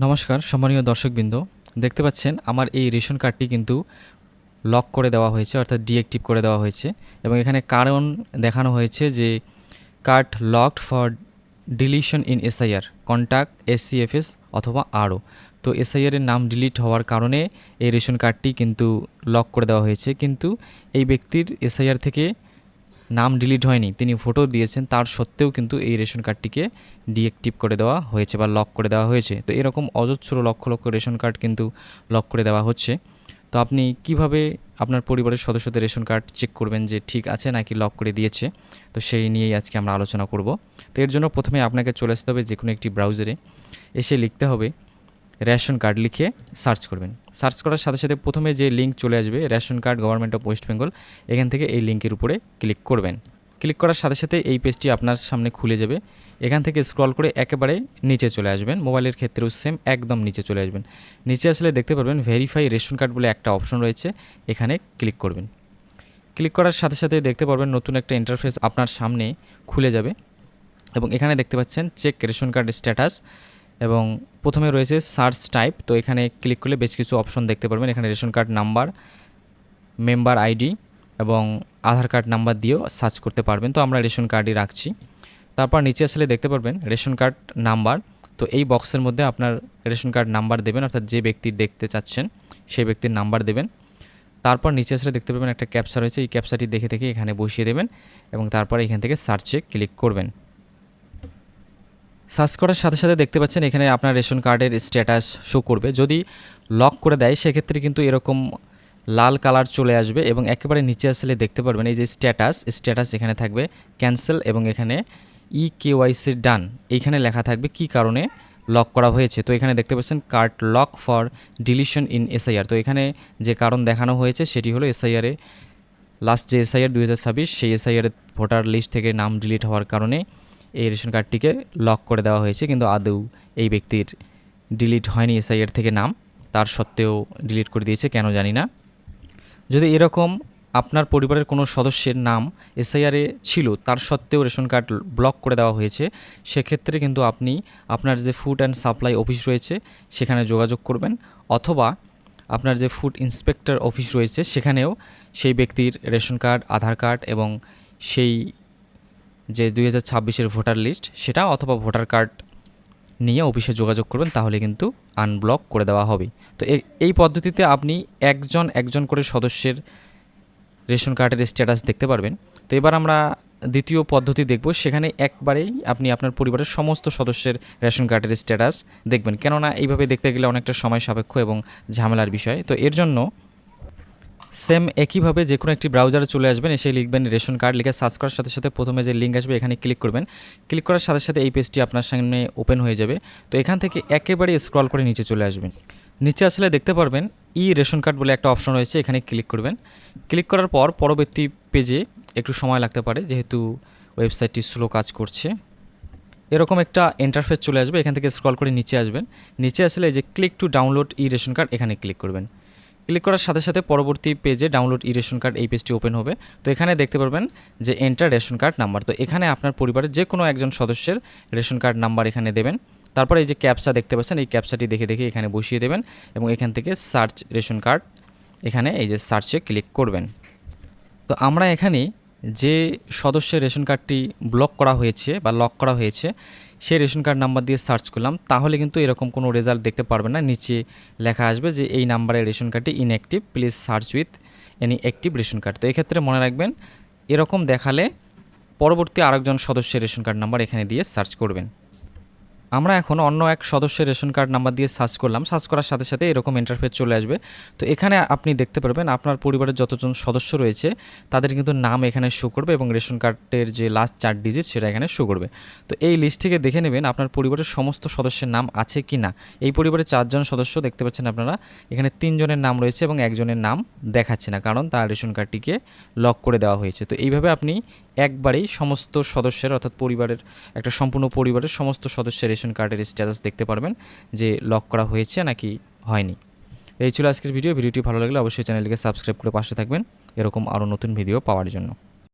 নমস্কার সম্মানীয় দর্শকবৃন্দ, দেখতে পাচ্ছেন আমার এই রেশন কার্ডটি কিন্তু লক করে দেওয়া হয়েছে, অর্থাৎ ডিঅ্যাক্টিভ করে দেওয়া হয়েছে। এবং এখানে কারণ দেখানো হয়েছে যে card locked for deletion in SIR, contact SCFS অথবা আরও। তো এসআইআর এর নাম ডিলিট হওয়ার কারণে এই রেশন কার্ডটি কিন্তু লক করে দেওয়া হয়েছে। কিন্তু এই ব্যক্তির এসআইআর থেকে নাম ডিলিট হয়নি, তিনি ভোটও দিয়েছেন, তার সত্ত্বেও কিন্তু এই রেশন কার্ডটিকে ডিঅ্যাক্টিভ করে দেওয়া হয়েছে বা লক করে দেওয়া হয়েছে। তো এরকম অজস্র লক্ষ লক্ষ রেশন কার্ড কিন্তু লক করে দেওয়া হচ্ছে। তো আপনি কিভাবে আপনার পরিবারের সদস্যদের রেশন কার্ড চেক করবেন যে ঠিক আছে নাকি লক করে দিয়েছে, তো সেই নিয়েই আজকে আমরা আলোচনা করব। তো এর জন্য প্রথমে আপনাকে চলে আসতে হবে যে কোনো একটি ব্রাউজারে, এসে লিখতে হবে রেশন কার্ড, লিখে সার্চ করবেন। সার্চ করার সাথে সাথে প্রথমে যে লিঙ্ক চলে আসবে ration card government of West Bengal, এখান থেকে এই লিঙ্কের উপরে ক্লিক করবেন। ক্লিক করার সাথে সাথে এই পেজটি আপনার সামনে খুলে যাবে। এখান থেকে স্ক্রল করে একেবারে নিচে চলে আসবেন, মোবাইলের ক্ষেত্রেও সেম একদম নিচে চলে আসবেন। নিচে আসলে দেখতে পারবেন ভেরিফাই রেশন কার্ড বলে একটা অপশন রয়েছে, এখানে ক্লিক করবেন। ক্লিক করার সাথে সাথে দেখতে পারবেন নতুন একটা ইন্টারফেস আপনার সামনে খুলে যাবে এবং এখানে দেখতে পাচ্ছেন চেক রেশন কার্ড স্ট্যাটাস এবং প্রথমে রয়েছে সার্চ টাইপ। তো এখানে ক্লিক করলে বেশ কিছু অপশন দেখতে পারবেন। এখানে ration card number, member ID এবং আধার কার্ড নাম্বার দিয়েও সার্চ করতে পারবেন। তো আমরা রেশন কার্ডই রাখছি। তারপর নিচে আসলে দেখতে পারবেন রেশন কার্ড নাম্বার। তো এই বক্সের মধ্যে আপনার রেশন কার্ড নাম্বার দেবেন, অর্থাৎ যে ব্যক্তির দেখতে চাচ্ছেন সেই ব্যক্তির নাম্বার দেবেন। তারপর নিচে আসলে দেখতে পাবেন একটা ক্যাপচা রয়েছে, এই ক্যাপচাটি দেখে দেখে এখানে বসিয়ে দেবেন এবং তারপর এখান থেকে সার্চে ক্লিক করবেন। সার্চ করার সাথে সাথে দেখতে পাচ্ছেন এখানে আপনার রেশন কার্ডের স্ট্যাটাস শো করবে। যদি লক করে দেয় সেক্ষেত্রে কিন্তু এরকম লাল কালার চলে আসবে এবং একেবারে নিচে আসলে দেখতে পারবেন এই যে স্ট্যাটাস এখানে থাকবে ক্যান্সেল এবং এখানে ইকেওয়াইসি ডান এইখানে লেখা থাকবে কি কারণে লক করা হয়েছে। তো এখানে দেখতে পাচ্ছেন card lock for deletion in SIR. তো এখানে যে কারণ দেখানো হয়েছে সেটি হলো এসআইআরে লাস্ট যে এসআইআর 2026 সেই এসআইআর ভোটার লিস্ট থেকে নাম ডিলিট হওয়ার কারণে এই রেশন কার্ডটিকে লক করে দেওয়া হয়েছে। কিন্তু আদৌ এই ব্যক্তির ডিলিট হয়নি এসআইআর থেকে নাম, তার সত্ত্বেও ডিলিট করে দিয়েছে, কেন জানি না। যদি এরকম আপনার পরিবারের কোনো সদস্যের নাম এসআইআরে ছিল তার সত্ত্বেও রেশন কার্ড ব্লক করে দেওয়া হয়েছে, সেক্ষেত্রে কিন্তু আপনি আপনার যে ফুড অ্যান্ড সাপ্লাই অফিস রয়েছে সেখানে যোগাযোগ করবেন, অথবা আপনার যে ফুড ইন্সপেক্টর অফিস রয়েছে সেখানেও সেই ব্যক্তির রেশন কার্ড, আধার কার্ড এবং সেই যে 2026-এর ভোটার লিস্ট সেটা অথবা ভোটার কার্ড নিয়ে অফিসে যোগাযোগ করবেন, তাহলে কিন্তু আনব্লক করে দেওয়া হবে। তো এই পদ্ধতিতে আপনি একজন একজন করে সদস্যের রেশন কার্ডের স্ট্যাটাস দেখতে পারবেন। তো এবার আমরা দ্বিতীয় পদ্ধতি দেখব, সেখানে একবারেই আপনি আপনার পরিবারের সমস্ত সদস্যের রেশন কার্ডের স্ট্যাটাস দেখবেন, কেননা এইভাবে দেখতে গেলে অনেকটা সময় সাপেক্ষ এবং ঝামেলার বিষয়। তো এর জন্য সেম একইভাবে যে কোনো একটি ব্রাউজারে চলে আসবেন, এসে লিখবেন রেশন কার্ড, লিখে সার্চ করার সাথে সাথে প্রথমে যে লিঙ্ক আসবে এখানে ক্লিক করবেন। ক্লিক করার সাথে সাথে এই পেজটি আপনার সামনে ওপেন হয়ে যাবে। তো এখান থেকে একেবারে স্ক্রল করে নিচে চলে আসবেন। নিচে আসলে দেখতে পারবেন ই রেশন কার্ড বলে একটা অপশন রয়েছে, এখানে ক্লিক করবেন। ক্লিক করার পর পরবর্তী পেজে একটু সময় লাগতে পারে যেহেতু ওয়েবসাইটটি স্লো কাজ করছে। এরকম একটা ইন্টারফেস চলে আসবে, এখান থেকে স্ক্রল করে নিচে আসবেন। নিচে আসলে এই যে click to download E ration card এখানে ক্লিক করবেন। ক্লিক করার সাথে সাথে পরবর্তী পেজে ডাউনলোড ই রেশন কার্ড এই পেজটি ওপেন হবে। তো এখানে দেখতে পারবেন যে এন্টার রেশন কার্ড নাম্বার। তো এখানে আপনার পরিবারের যে কোনো একজন সদস্যের রেশন কার্ড নাম্বার এখানে দেবেন। তারপরে এই যে ক্যাপচা দেখতে পাচ্ছেন এই ক্যাপচাটি দেখে দেখে এখানে বসিয়ে দেবেন এবং এখান থেকে সার্চ রেশন কার্ড, এখানে এই যে সার্চে ক্লিক করবেন। তো আমরা এখানে যে সদস্যের রেশন কার্ডটি ব্লক করা হয়েছে বা লক করা হয়েছে সেই রেশন কার্ড নাম্বার দিয়ে সার্চ করলাম, তাহলে কিন্তু এরকম কোনো রেজাল্ট দেখতে পারবেন না। নিচে লেখা আসবে যে এই নাম্বারের রেশন কার্ডটি inactive, please search with any active ration card. তো এক্ষেত্রে মনে রাখবেন এরকম দেখালে পরবর্তী আরেকজন সদস্যের রেশন কার্ড নাম্বার এখানে দিয়ে সার্চ করবেন। আমরা এখন অন্য এক সদস্যের রেশন কার্ড নাম্বার দিয়ে সার্চ করলাম, সার্চ করার সাথে সাথে এরকম ইন্টারফেস চলে আসবে। তো এখানে আপনি দেখতে পারবেন আপনার পরিবারের যতজন সদস্য রয়েছে তাদের কিন্তু নাম এখানে শো করবে এবং রেশন কার্ডের যে লাস্ট 4 ডিজিট সেটা এখানে শো করবে। তো এই লিস্ট থেকে দেখে নেবেন আপনার পরিবারের সমস্ত সদস্যের নাম আছে কি না। এই পরিবারের 4 জন সদস্য দেখতে পাচ্ছেন আপনারা, এখানে 3 জনের নাম রয়েছে এবং একজনের নাম দেখাচ্ছে না, কারণ তার রেশন কার্ডটিকে লক করে দেওয়া হয়েছে। তো এইভাবে আপনি একবারেই সমস্ত সদস্যের, অর্থাৎ পরিবারের একটা সম্পূর্ণ পরিবারের সমস্ত সদস্যের রেশন কার্ডের স্ট্যাটাস দেখতে পারবেন যে লক করা হয়েছে নাকি হয়নি। এই ছিল আজকের ভিডিওটি ভালো লাগলে অবশ্যই চ্যানেলটিকে সাবস্ক্রাইব করে পাশে থাকবেন এরকম আরও নতুন ভিডিও পাওয়ার জন্য।